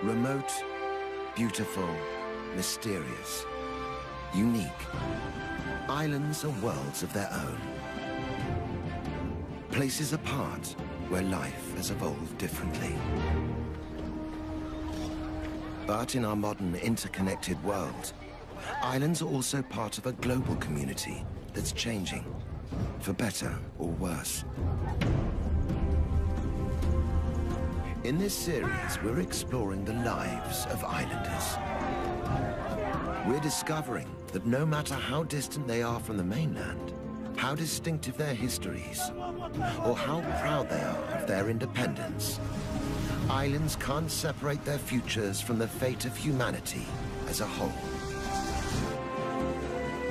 Remote, beautiful, mysterious, unique. Islands are worlds of their own. Places apart where life has evolved differently. But in our modern interconnected world, islands are also part of a global community that's changing, for better or worse. In this series, we're exploring the lives of islanders. We're discovering that no matter how distant they are from the mainland, how distinctive their histories, or how proud they are of their independence, islands can't separate their futures from the fate of humanity as a whole.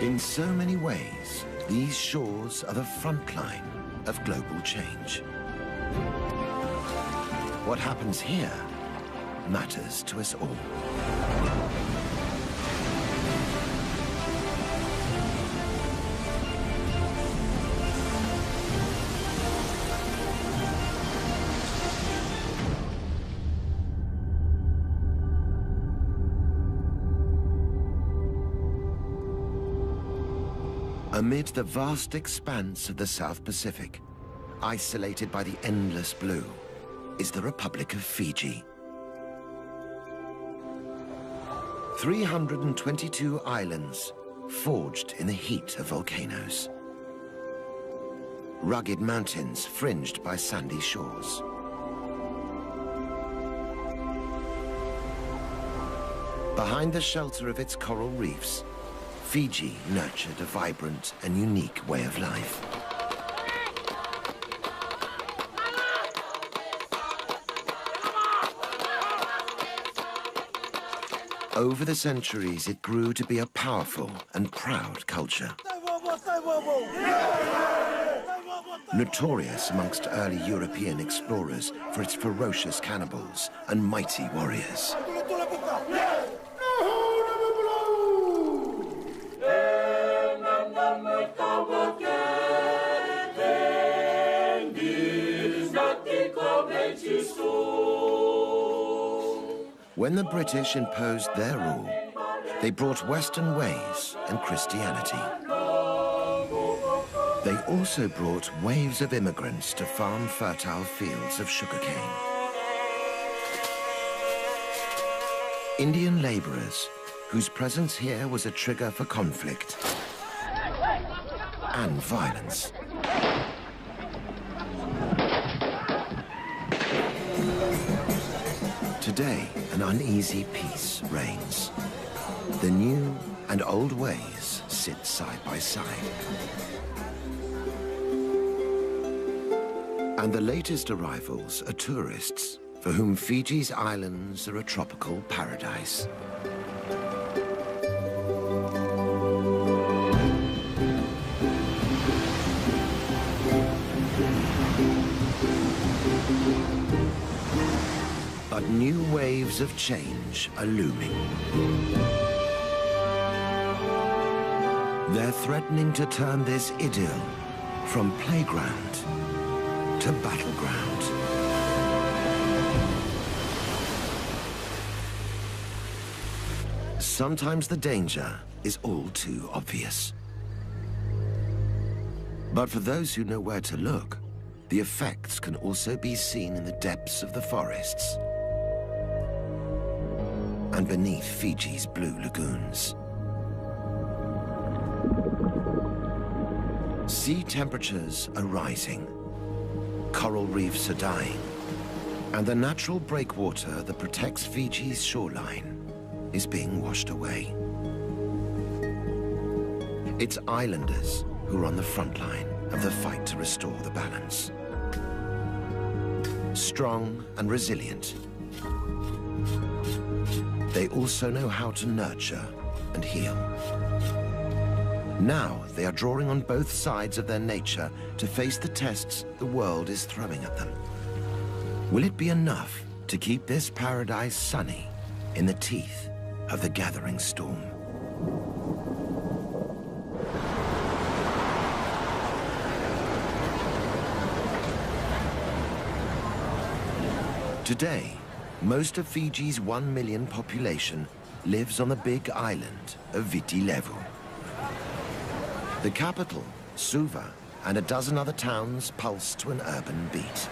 In so many ways, these shores are the front line of global change. What happens here matters to us all. Amid the vast expanse of the South Pacific, isolated by the endless blue, is the Republic of Fiji. 322 islands forged in the heat of volcanoes. Rugged mountains fringed by sandy shores. Behind the shelter of its coral reefs, Fiji nurtured a vibrant and unique way of life. Over the centuries, it grew to be a powerful and proud culture. Notorious amongst early European explorers for its ferocious cannibals and mighty warriors. When the British imposed their rule, they brought Western ways and Christianity. They also brought waves of immigrants to farm fertile fields of sugarcane. Indian laborers, whose presence here was a trigger for conflict and violence. Today, an uneasy peace reigns. The new and old ways sit side by side. And the latest arrivals are tourists, for whom Fiji's islands are a tropical paradise. But new waves of change are looming. They're threatening to turn this idyll from playground to battleground. Sometimes the danger is all too obvious. But for those who know where to look, the effects can also be seen in the depths of the forests and beneath Fiji's blue lagoons. Sea temperatures are rising, coral reefs are dying, and the natural breakwater that protects Fiji's shoreline is being washed away. It's islanders who are on the front line of the fight to restore the balance. Strong and resilient, they also know how to nurture and heal. Now they are drawing on both sides of their nature to face the tests the world is throwing at them. Will it be enough to keep this paradise sunny in the teeth of the gathering storm? Today, Most of Fiji's 1 million population lives on the big island of Viti Levu. The capital, Suva, and a dozen other towns pulse to an urban beat.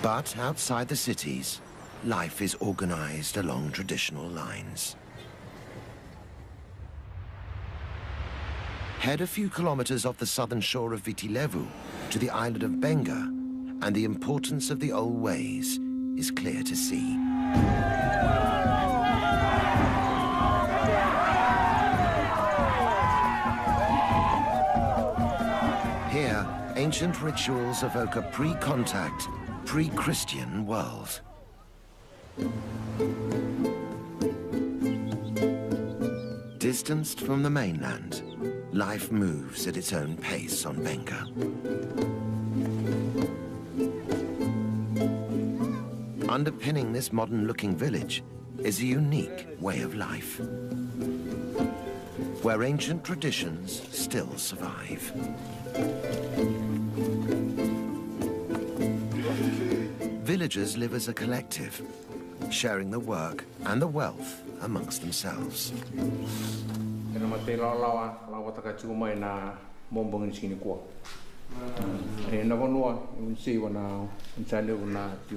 But outside the cities, life is organized along traditional lines. Head a few kilometers off the southern shore of Viti Levu to the island of Benga, and the importance of the old ways is clear to see. Here, ancient rituals evoke a pre-contact, pre-Christian world. Distanced from the mainland, life moves at its own pace on Benga. Underpinning this modern-looking village is a unique way of life, where ancient traditions still survive. Villagers live as a collective, sharing the work and the wealth amongst themselves.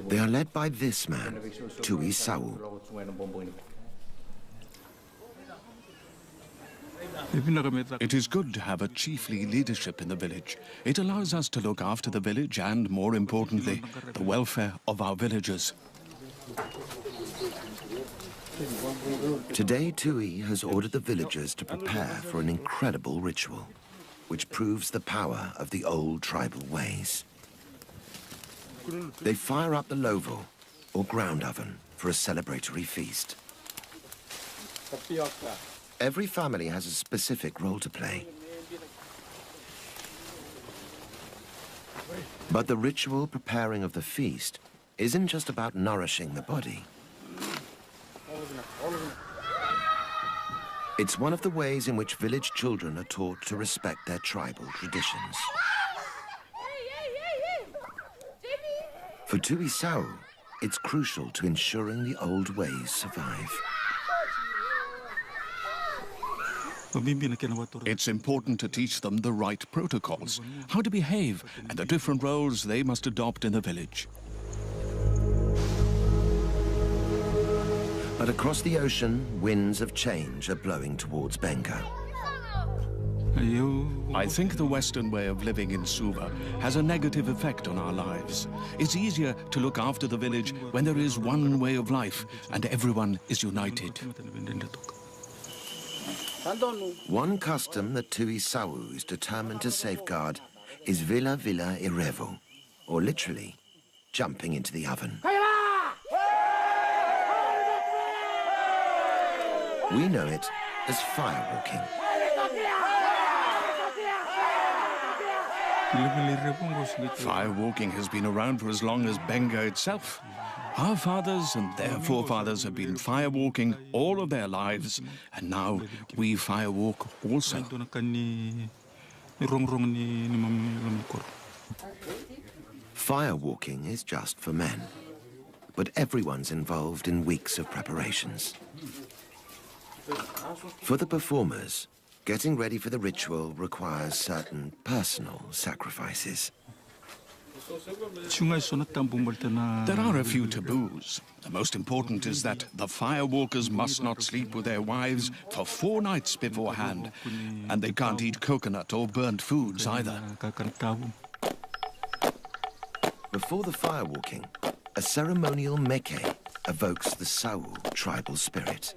They are led by this man, Tui Sau. It is good to have a chiefly leadership in the village. It allows us to look after the village and, more importantly, the welfare of our villagers. Today, Tui has ordered the villagers to prepare for an incredible ritual, which proves the power of the old tribal ways. They fire up the lovo, or ground oven, for a celebratory feast. Every family has a specific role to play. But the ritual preparing of the feast isn't just about nourishing the body. It's one of the ways in which village children are taught to respect their tribal traditions. For Tui Sau, it's crucial to ensuring the old ways survive. It's important to teach them the right protocols, how to behave, and the different roles they must adopt in the village. But across the ocean, winds of change are blowing towards Benga. I think the Western way of living in Suva has a negative effect on our lives. It's easier to look after the village when there is one way of life and everyone is united. One custom that Tui Sau is determined to safeguard is Vila Vila Irevo, or literally, jumping into the oven. We know it as firewalking. Firewalking has been around for as long as Benga itself. Our fathers and their forefathers have been firewalking all of their lives, and now we firewalk also. Firewalking is just for men, but everyone's involved in weeks of preparations. For the performers, getting ready for the ritual requires certain personal sacrifices. There are a few taboos. The most important is that the firewalkers must not sleep with their wives for 4 nights beforehand, and they can't eat coconut or burnt foods either. Before the firewalking, a ceremonial meke evokes the Sau tribal spirit.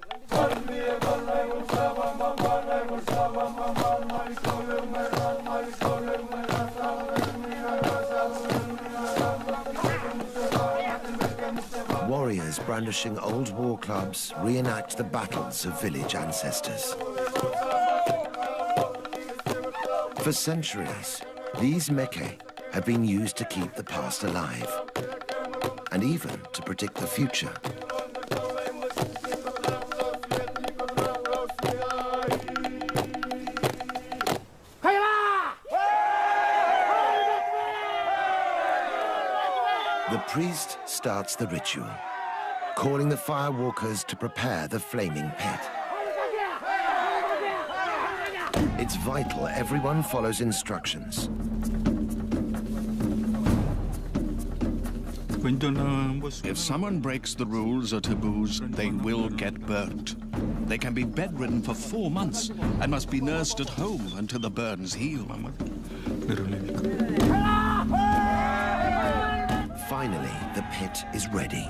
Warriors brandishing old war clubs reenact the battles of village ancestors. For centuries, these meke have been used to keep the past alive, and even to predict the future. The priest starts the ritual, calling the firewalkers to prepare the flaming pit. It's vital everyone follows instructions. If someone breaks the rules or taboos, they will get burnt. They can be bedridden for 4 months and must be nursed at home until the burns heal. Finally, the pit is ready.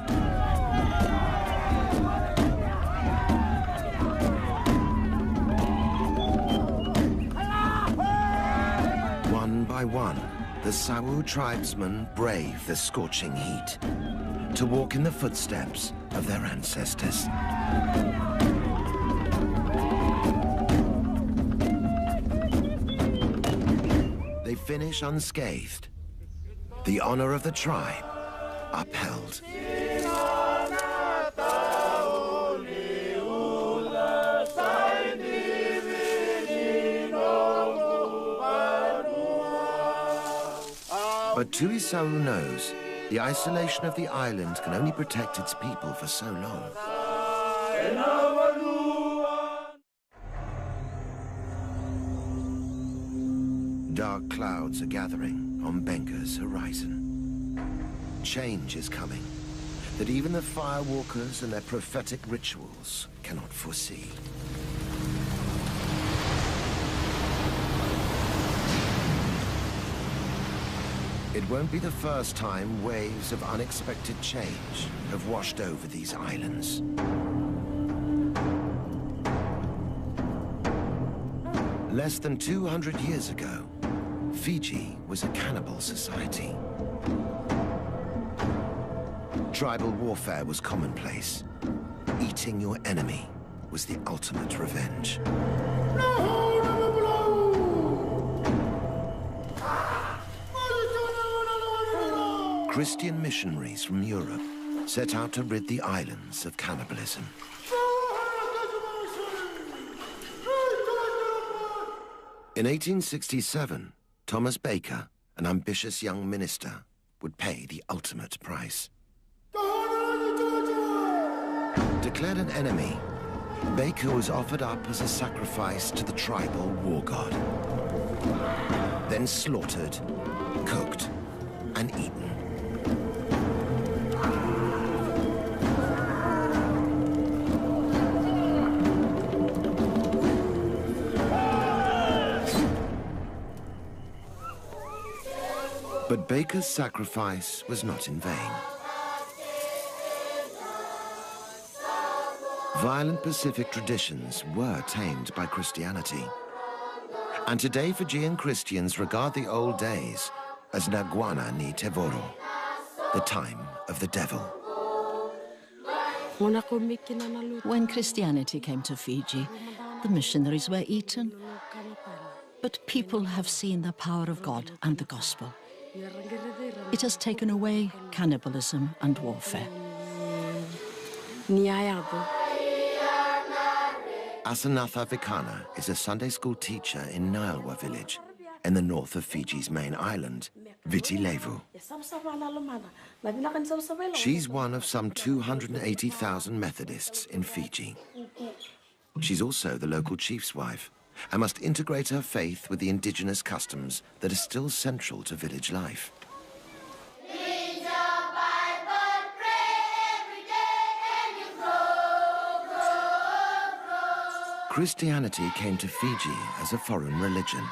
One by one, the Sawu tribesmen brave the scorching heat to walk in the footsteps of their ancestors. They finish unscathed, the honor of the tribe upheld. But Tuisau knows the isolation of the island can only protect its people for so long. Dark clouds are gathering on Benga's horizon. Change is coming that even the firewalkers and their prophetic rituals cannot foresee. It won't be the first time waves of unexpected change have washed over these islands. Less than 200 years ago, Fiji was a cannibal society. Tribal warfare was commonplace. Eating your enemy was the ultimate revenge. Christian missionaries from Europe set out to rid the islands of cannibalism. In 1867, Thomas Baker, an ambitious young minister, would pay the ultimate price. Declared an enemy, Baker was offered up as a sacrifice to the tribal war god. Then slaughtered, cooked, and eaten. But Baker's sacrifice was not in vain. Violent Pacific traditions were tamed by Christianity. And today Fijian Christians regard the old days as Naguana ni Tevoro, the time of the devil. When Christianity came to Fiji, the missionaries were eaten. But people have seen the power of God and the gospel. It has taken away cannibalism and warfare. Asanatha Vikana is a Sunday school teacher in Nialwa village, in the north of Fiji's main island, Viti Levu. She's one of some 280,000 Methodists in Fiji. She's also the local chief's wife and must integrate her faith with the indigenous customs that are still central to village life. Christianity came to Fiji as a foreign religion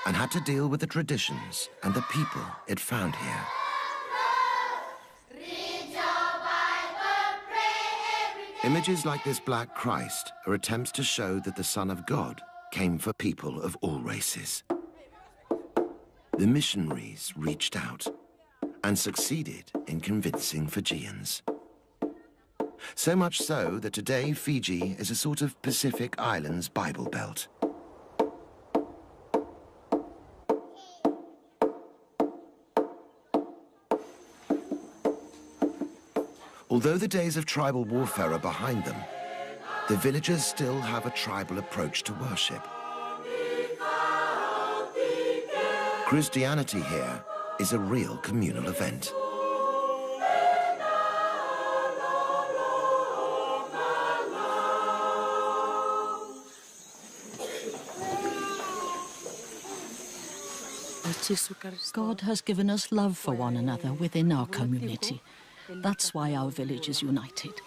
and had to deal with the traditions and the people it found here. Images like this Black Christ are attempts to show that the Son of God came for people of all races. The missionaries reached out and succeeded in convincing Fijians. So much so that today Fiji is a sort of Pacific Islands Bible Belt. Although the days of tribal warfare are behind them, the villagers still have a tribal approach to worship. Christianity here is a real communal event. God has given us love for one another within our community. That's why our village is united.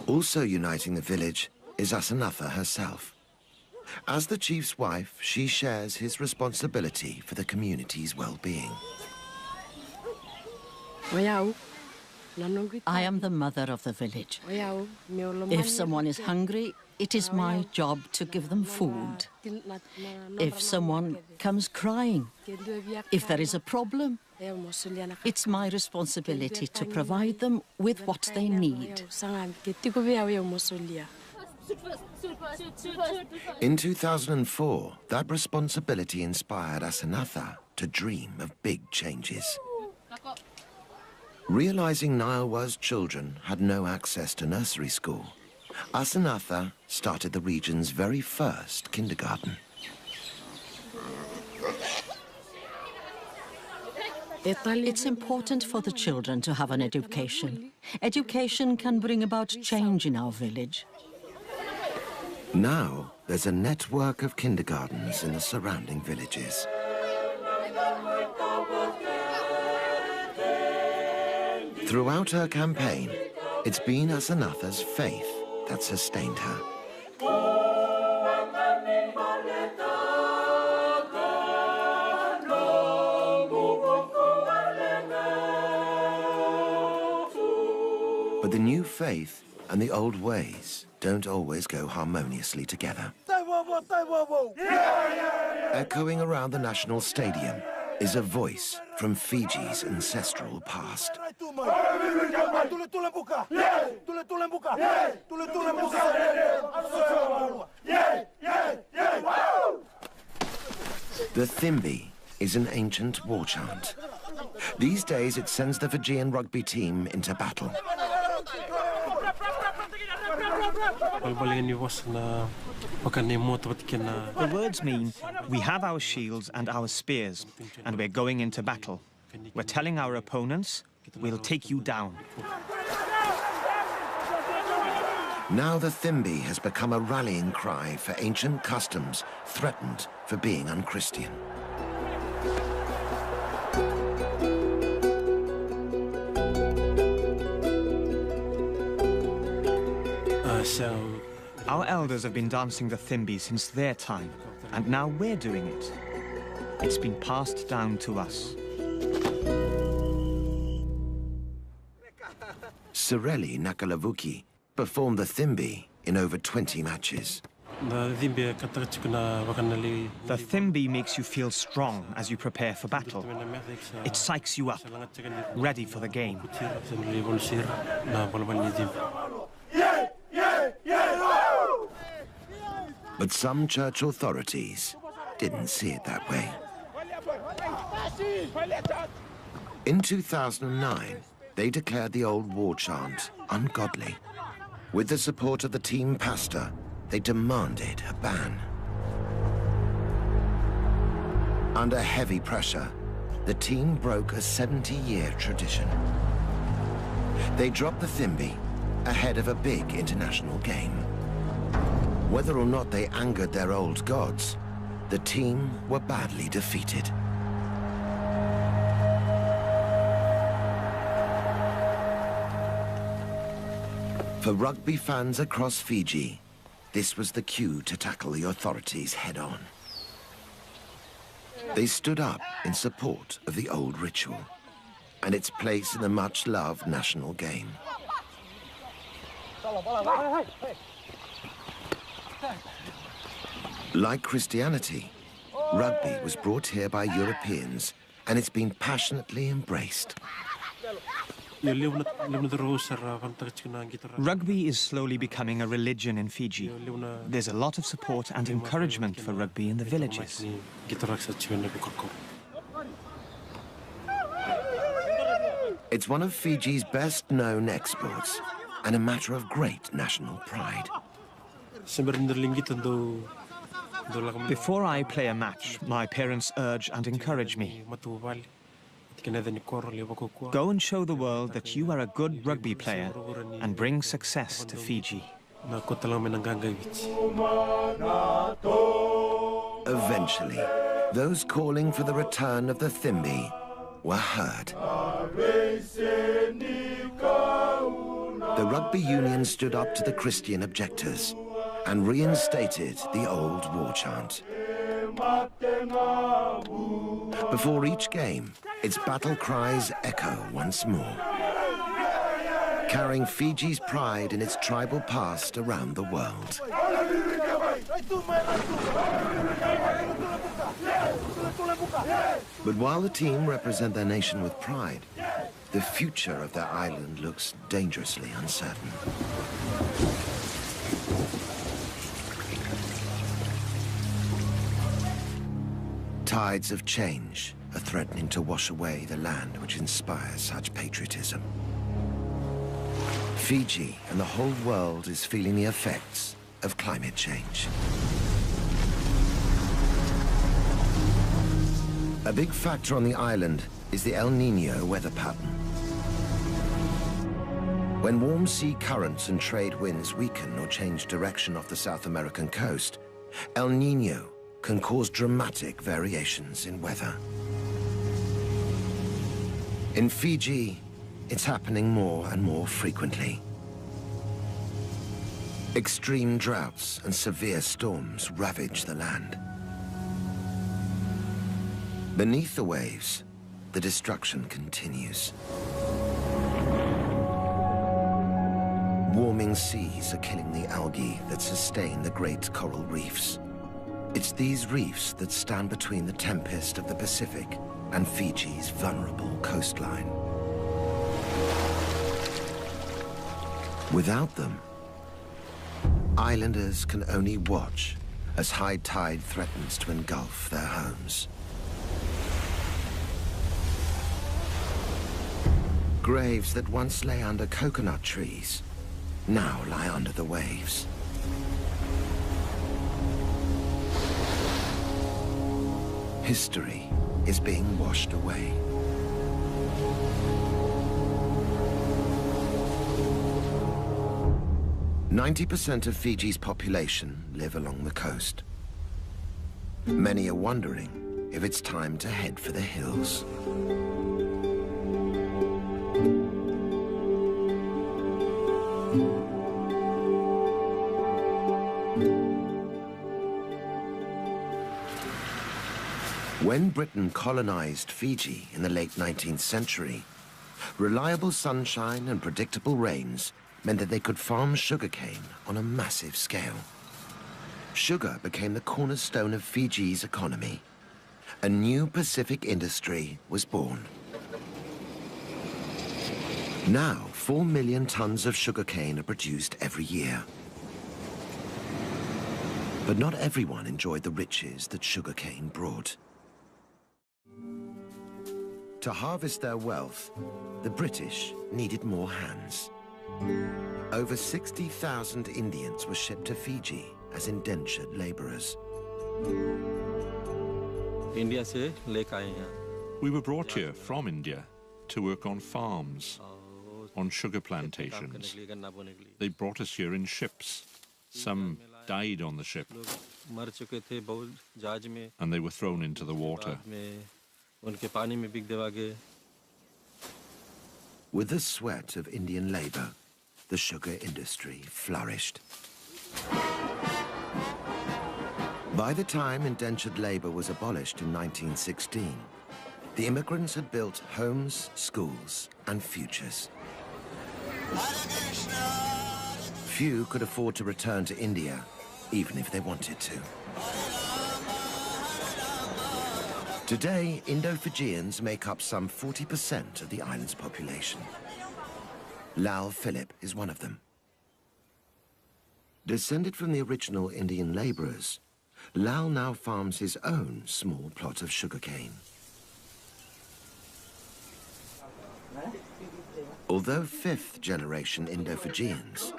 Also uniting the village is Asanatha herself. As the chief's wife, she shares his responsibility for the community's well-being. I am the mother of the village. If someone is hungry, it is my job to give them food. If someone comes crying, if there is a problem, it's my responsibility to provide them with what they need. In 2004, that responsibility inspired Asanatha to dream of big changes. Realizing Niowa's children had no access to nursery school, Asanatha started the region's very first kindergarten. It's important for the children to have an education. Education can bring about change in our village. Now, there's a network of kindergartens in the surrounding villages. Throughout her campaign, it's been Asanatha's faith that sustained her. But the new faith and the old ways don't always go harmoniously together. Echoing around the national stadium is a voice from Fiji's ancestral past. The Thimbi is an ancient war chant. These days it sends the Fijian rugby team into battle. The words mean, we have our shields and our spears, and we're going into battle. We're telling our opponents, we'll take you down. Now the Thimbi has become a rallying cry for ancient customs threatened for being unchristian. Our elders have been dancing the Thimbi since their time, and now we're doing it. It's been passed down to us. Sireli Nakalavuki performed the Thimbi in over 20 matches. The Thimbi makes you feel strong as you prepare for battle. It psychs you up, ready for the game. But some church authorities didn't see it that way. In 2009, they declared the old war chant ungodly. With the support of the team pastor, they demanded a ban. Under heavy pressure, the team broke a 70-year tradition. They dropped the Thimbi ahead of a big international game. Whether or not they angered their old gods, the team were badly defeated. For rugby fans across Fiji, this was the cue to tackle the authorities head-on. They stood up in support of the old ritual and its place in the much-loved national game. Like Christianity, rugby was brought here by Europeans, and it's been passionately embraced. Rugby is slowly becoming a religion in Fiji. There's a lot of support and encouragement for rugby in the villages. It's one of Fiji's best-known exports, and a matter of great national pride. Before I play a match, my parents urge and encourage me. Go and show the world that you are a good rugby player and bring success to Fiji. Eventually, Those calling for the return of the Thimbi were heard. The rugby union stood up to the Christian objectors and reinstated the old war chant. Before each game, its battle cries echo once more, carrying Fiji's pride in its tribal past around the world. But while the team represent their nation with pride, the future of their island looks dangerously uncertain. Tides of change are threatening to wash away the land which inspires such patriotism. Fiji and the whole world is feeling the effects of climate change. A big factor on the island is the El Niño weather pattern. When warm sea currents and trade winds weaken or change direction off the South American coast, El Niño can cause dramatic variations in weather. In Fiji, it's happening more and more frequently. Extreme droughts and severe storms ravage the land. Beneath the waves, the destruction continues. Warming seas are killing the algae that sustain the great coral reefs. It's these reefs that stand between the tempest of the Pacific and Fiji's vulnerable coastline. Without them, islanders can only watch as high tide threatens to engulf their homes. Graves that once lay under coconut trees now lie under the waves. History is being washed away. "90% of Fiji's population live along the coast. Many are wondering if it's time to head for the hills. When Britain colonized Fiji in the late 19th century, reliable sunshine and predictable rains meant that they could farm sugarcane on a massive scale. Sugar became the cornerstone of Fiji's economy. A new Pacific industry was born. Now, 4 million tons of sugarcane are produced every year. But not everyone enjoyed the riches that sugarcane brought. To harvest their wealth, the British needed more hands. Over 60,000 Indians were shipped to Fiji as indentured laborers. We were brought here from India to work on farms, on sugar plantations. They brought us here in ships. Some died on the ship, and they were thrown into the water. With the sweat of Indian labor, the sugar industry flourished. By the time indentured labor was abolished in 1916, the immigrants had built homes, schools, and futures. Few could afford to return to India, even if they wanted to. Today, Indo-Fijians make up some 40% of the island's population. Lal Philip is one of them. Descended from the original Indian laborers, Lal now farms his own small plot of sugarcane. Although fifth-generation Indo-Fijians,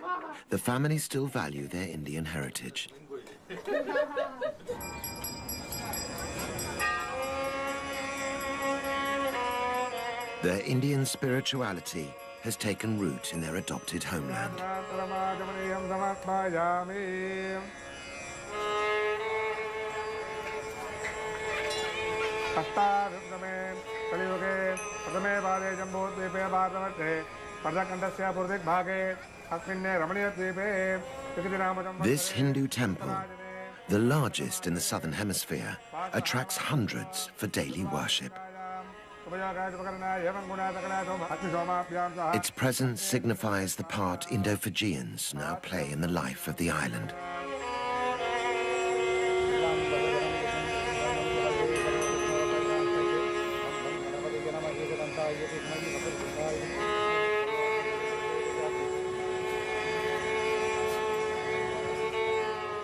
the family still value their Indian heritage. Their Indian spirituality has taken root in their adopted homeland. This Hindu temple, the largest in the southern hemisphere, attracts hundreds for daily worship. Its presence signifies the part Indo-Fijians now play in the life of the island.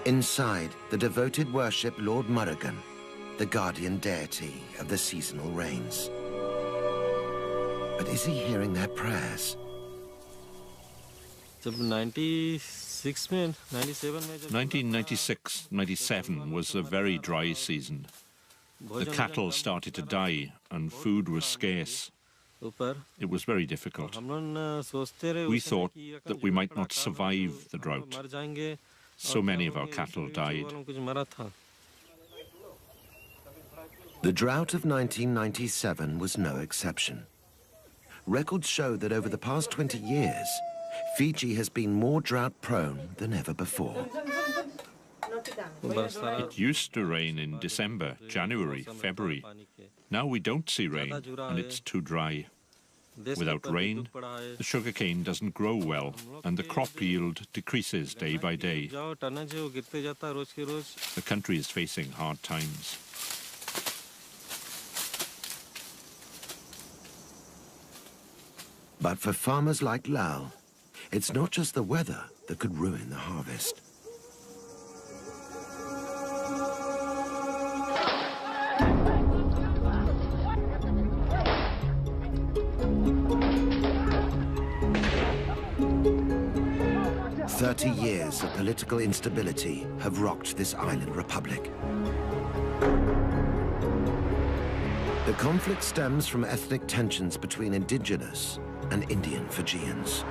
Inside, the devoted worship Lord Murugan, the guardian deity of the seasonal rains. But is he hearing their prayers? 1996-97 was a very dry season. The cattle started to die and food was scarce. It was very difficult. We thought that we might not survive the drought. So many of our cattle died. The drought of 1997 was no exception. Records show that over the past 20 years, Fiji has been more drought-prone than ever before. It used to rain in December, January, February. Now we don't see rain, and it's too dry. Without rain, the sugarcane doesn't grow well, and the crop yield decreases day by day. The country is facing hard times. But for farmers like Lal, it's not just the weather that could ruin the harvest. "30 years of political instability have rocked this island republic. The conflict stems from ethnic tensions between indigenous and Indian Fijians.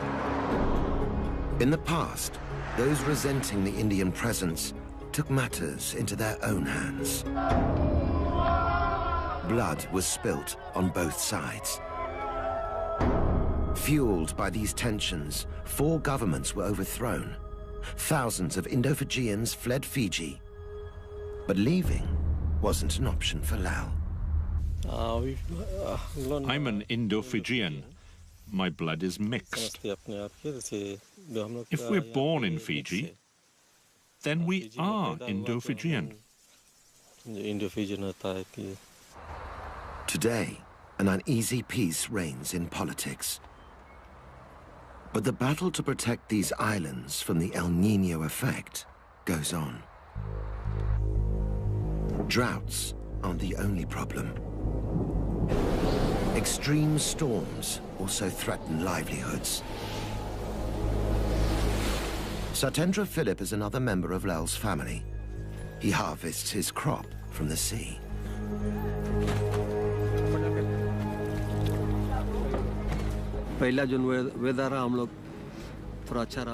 In the past, those resenting the Indian presence took matters into their own hands. Blood was spilt on both sides. Fueled by these tensions, 4 governments were overthrown. Thousands of Indo-Fijians fled Fiji. But leaving wasn't an option for Lal. I'm an Indo-Fijian. My blood is mixed. If we're born in Fiji, then we are Indo-Fijian. Today, an uneasy peace reigns in politics. But the battle to protect these islands from the El Niño effect goes on. Droughts aren't the only problem. Extreme storms also threaten livelihoods. Satendra Philip is another member of Lal's family. He harvests his crop from the sea.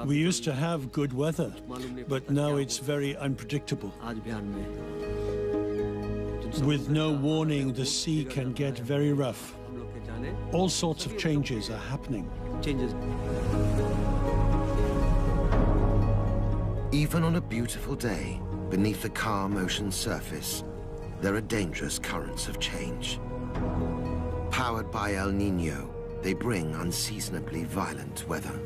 We used to have good weather, but now it's very unpredictable. With no warning, the sea can get very rough. All sorts of changes are happening. Even on a beautiful day, beneath the calm ocean surface, there are dangerous currents of change. Powered by El Niño, they bring unseasonably violent weather.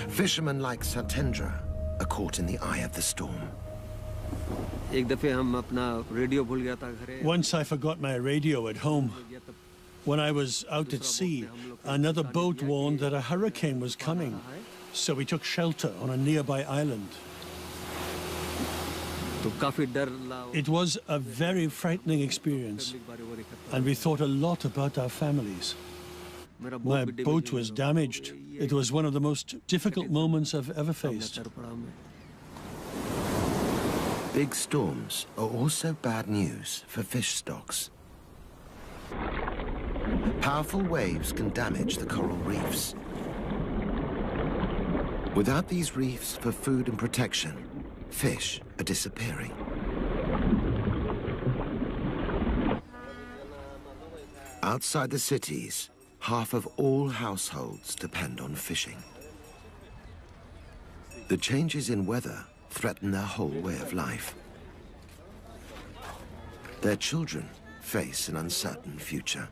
Fishermen like Satendra are caught in the eye of the storm. Once I forgot my radio at home. When I was out at sea, another boat warned that a hurricane was coming, so we took shelter on a nearby island. It was a very frightening experience, and we thought a lot about our families. My boat was damaged. It was one of the most difficult moments I've ever faced. Big storms are also bad news for fish stocks. Powerful waves can damage the coral reefs. Without these reefs for food and protection, fish are disappearing. Outside the cities, half of all households depend on fishing. The changes in weather threaten their whole way of life. Their children face an uncertain future.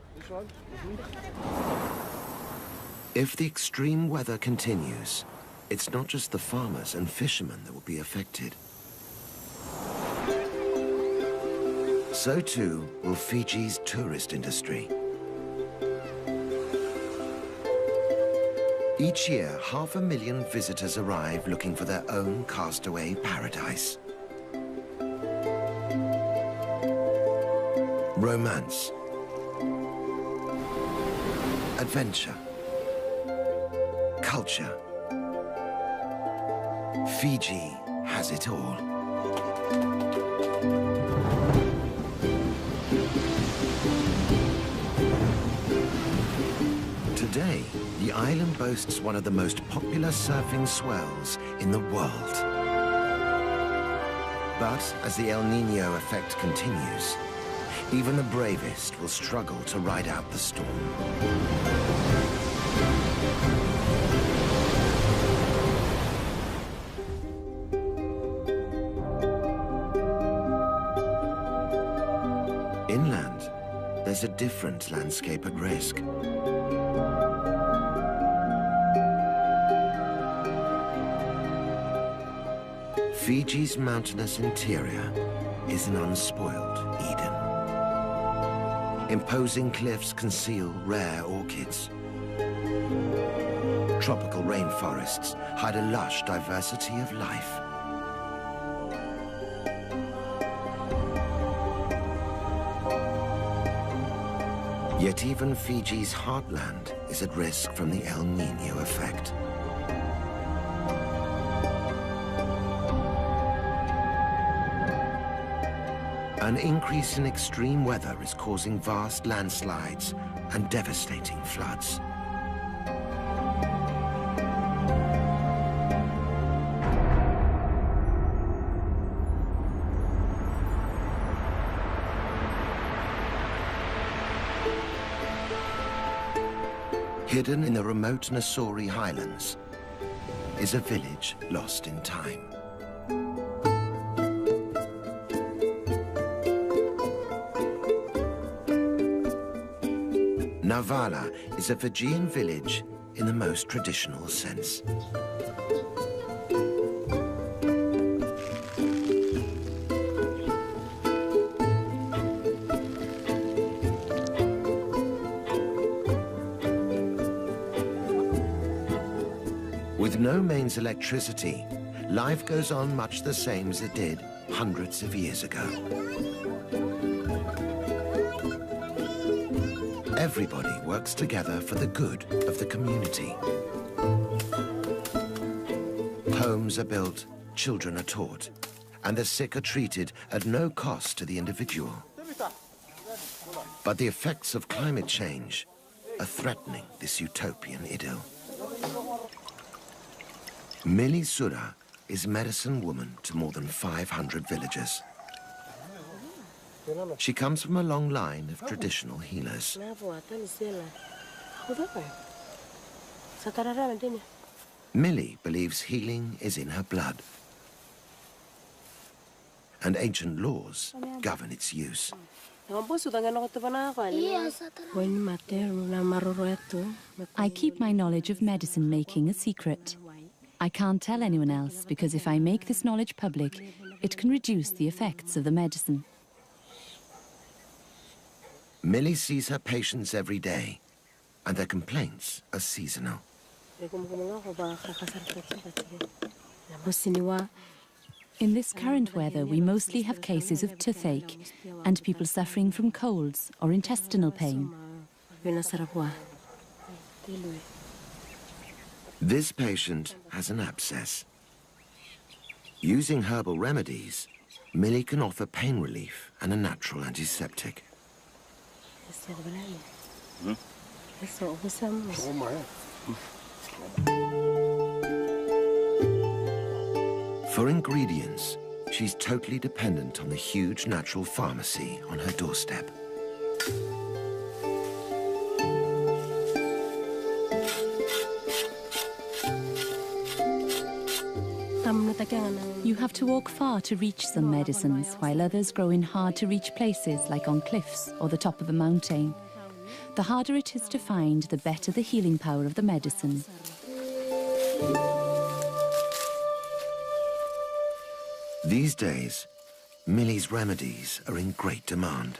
If the extreme weather continues, it's not just the farmers and fishermen that will be affected. So too will Fiji's tourist industry. Each year, 500,000 visitors arrive looking for their own castaway paradise. Romance, adventure, culture. Fiji has it all. Today, the island boasts one of the most popular surfing swells in the world. But as the El Niño effect continues, even the bravest will struggle to ride out the storm. Inland, there's a different landscape at risk. Fiji's mountainous interior is an unspoiled Eden. Imposing cliffs conceal rare orchids. Tropical rainforests hide a lush diversity of life. Yet even Fiji's heartland is at risk from the El Niño effect. An increase in extreme weather is causing vast landslides and devastating floods. Hidden in the remote Nassori highlands is a village lost in time. Navala is a Fijian village in the most traditional sense. With no mains electricity, life goes on much the same as it did hundreds of years ago. Everybody works together for the good of the community. Homes are built, children are taught, and the sick are treated at no cost to the individual. But the effects of climate change are threatening this utopian idyll. Mili Sura is medicine woman to more than 500 villagers. She comes from a long line of traditional healers. Mili believes healing is in her blood, and ancient laws govern its use. I keep my knowledge of medicine making a secret. I can't tell anyone else because if I make this knowledge public, it can reduce the effects of the medicine. Mili sees her patients every day, and their complaints are seasonal. In this current weather, we mostly have cases of toothache and people suffering from colds or intestinal pain. This patient has an abscess. Using herbal remedies, Mili can offer pain relief and a natural antiseptic. For ingredients, she's totally dependent on the huge natural pharmacy on her doorstep. You have to walk far to reach some medicines, while others grow in hard-to-reach places like on cliffs or the top of a mountain. The harder it is to find, the better the healing power of the medicine. These days, Millie's remedies are in great demand.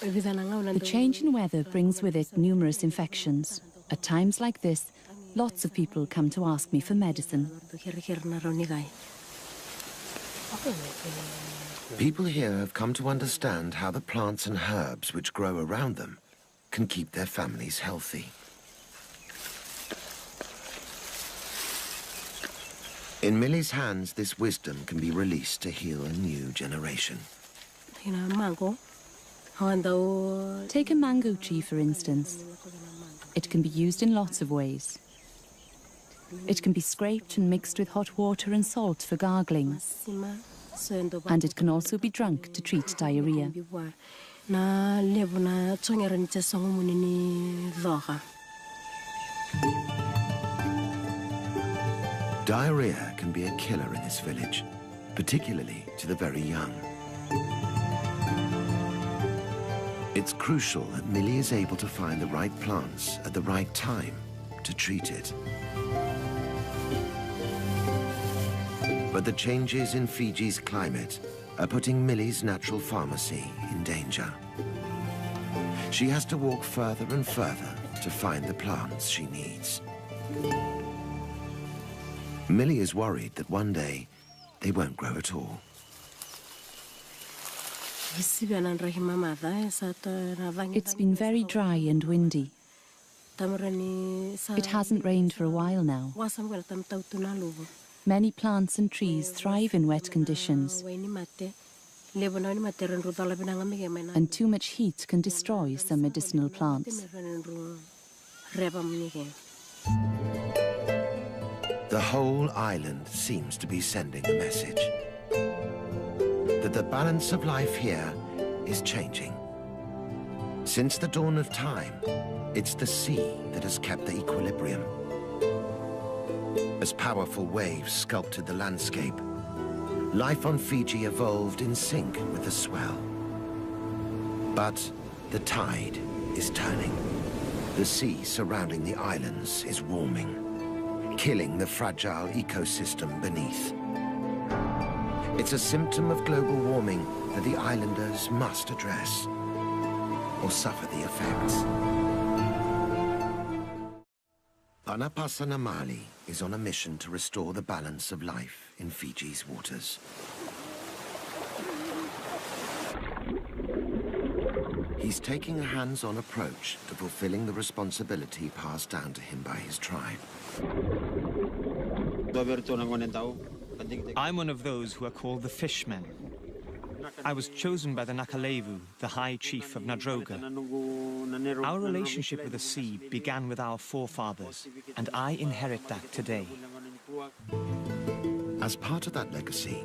The change in weather brings with it numerous infections. At times like this, lots of people come to ask me for medicine. People here have come to understand how the plants and herbs which grow around them can keep their families healthy. In Millie's hands, this wisdom can be released to heal a new generation. Take a mango tree, for instance. It can be used in lots of ways. It can be scraped and mixed with hot water and salt for gargling. And it can also be drunk to treat diarrhea. Diarrhea can be a killer in this village, particularly to the very young. It's crucial that Millie is able to find the right plants at the right time to treat it. But the changes in Fiji's climate are putting Millie's natural pharmacy in danger. She has to walk further and further to find the plants she needs. Millie is worried that one day they won't grow at all. It's been very dry and windy. It hasn't rained for a while now. Many plants and trees thrive in wet conditions, and too much heat can destroy some medicinal plants. The whole island seems to be sending a message that the balance of life here is changing. Since the dawn of time, it's the sea that has kept the equilibrium. As powerful waves sculpted the landscape, life on Fiji evolved in sync with the swell. But the tide is turning. The sea surrounding the islands is warming, killing the fragile ecosystem beneath. It's a symptom of global warming that the islanders must address, or suffer the effects. Panapasa Namali is on a mission to restore the balance of life in Fiji's waters. He's taking a hands-on approach to fulfilling the responsibility passed down to him by his tribe. I'm one of those who are called the Fishmen. I was chosen by the Nakalevu, the High Chief of Nadroga. Our relationship with the sea began with our forefathers, and I inherit that today. As part of that legacy,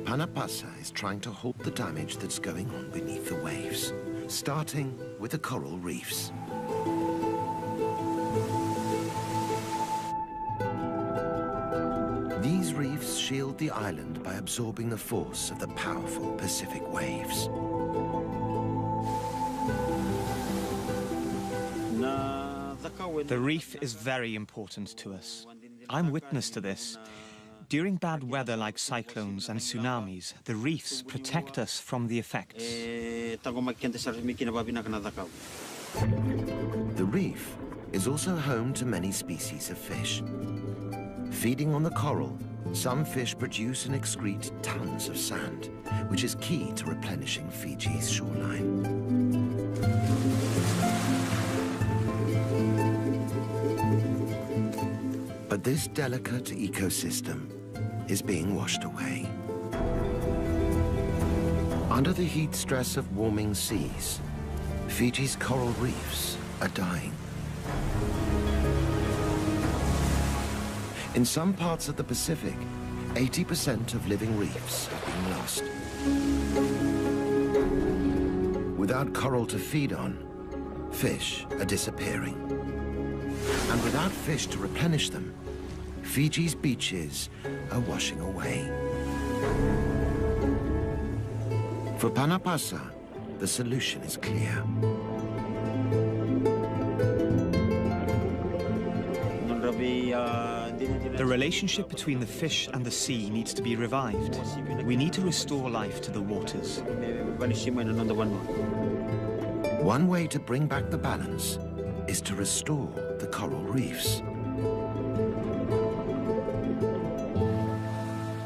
Panapasa is trying to halt the damage that's going on beneath the waves, starting with the coral reefs. These reefs shield the island by absorbing the force of the powerful Pacific waves. The reef is very important to us. I'm witness to this. During bad weather like cyclones and tsunamis, the reefs protect us from the effects. The reef is also home to many species of fish. Feeding on the coral, some fish produce and excrete tons of sand, which is key to replenishing Fiji's shoreline. But this delicate ecosystem is being washed away. Under the heat stress of warming seas, Fiji's coral reefs are dying. In some parts of the Pacific, 80% of living reefs have been lost. Without coral to feed on, fish are disappearing. And without fish to replenish them, Fiji's beaches are washing away. For Panapasa, the solution is clear. The relationship between the fish and the sea needs to be revived. We need to restore life to the waters. One way to bring back the balance is to restore the coral reefs.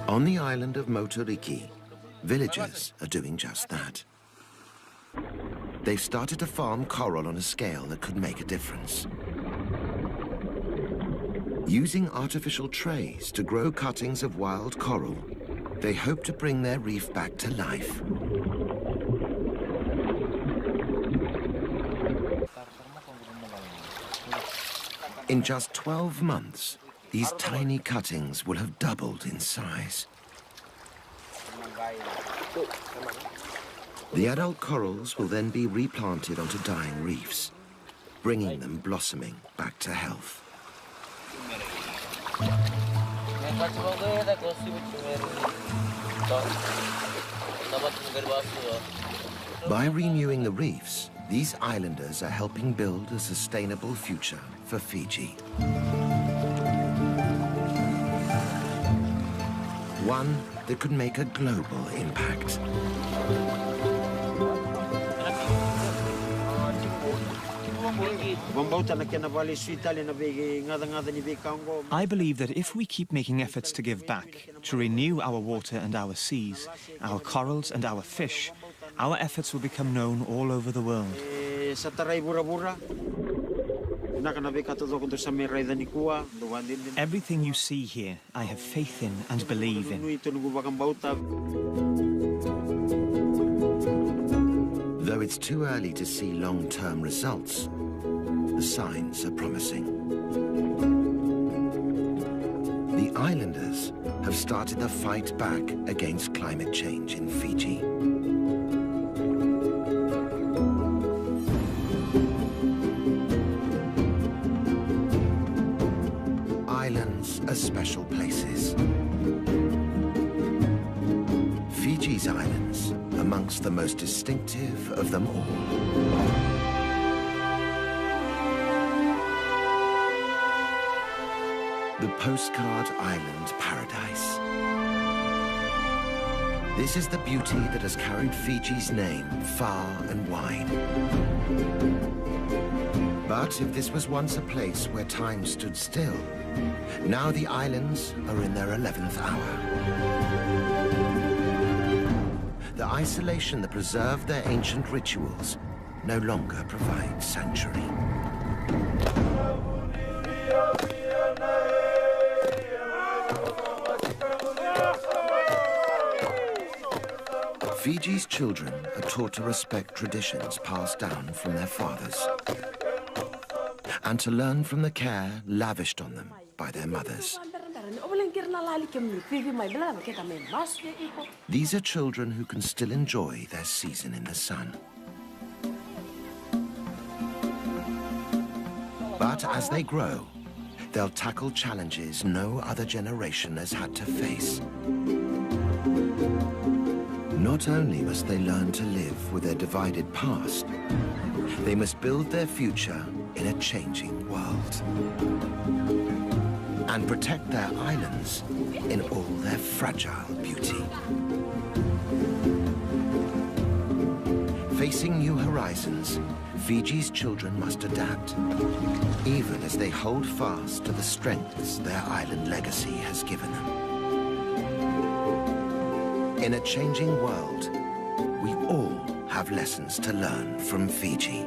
On the island of Motoriki, villagers are doing just that. They've started to farm coral on a scale that could make a difference. Using artificial trays to grow cuttings of wild coral, they hope to bring their reef back to life. In just 12 months, these tiny cuttings will have doubled in size. The adult corals will then be replanted onto dying reefs, bringing them blossoming back to health. By renewing the reefs, these islanders are helping build a sustainable future for Fiji. One that could make a global impact. I believe that if we keep making efforts to give back, to renew our water and our seas, our corals and our fish, our efforts will become known all over the world. Everything you see here, I have faith in and believe in. Though it's too early to see long-term results, the signs are promising. The islanders have started the fight back against climate change in Fiji. Islands are special places. Fiji's islands amongst the most distinctive of them all. The postcard island paradise. This is the beauty that has carried Fiji's name far and wide. But if this was once a place where time stood still, now the islands are in their 11th hour. The isolation that preserved their ancient rituals no longer provides sanctuary. Fiji's children are taught to respect traditions passed down from their fathers and to learn from the care lavished on them by their mothers. These are children who can still enjoy their season in the sun. But as they grow, they'll tackle challenges no other generation has had to face. Not only must they learn to live with their divided past, they must build their future in a changing world and protect their islands in all their fragile beauty. Facing new horizons, Fiji's children must adapt, even as they hold fast to the strengths their island legacy has given them. In a changing world, we all have lessons to learn from Fiji.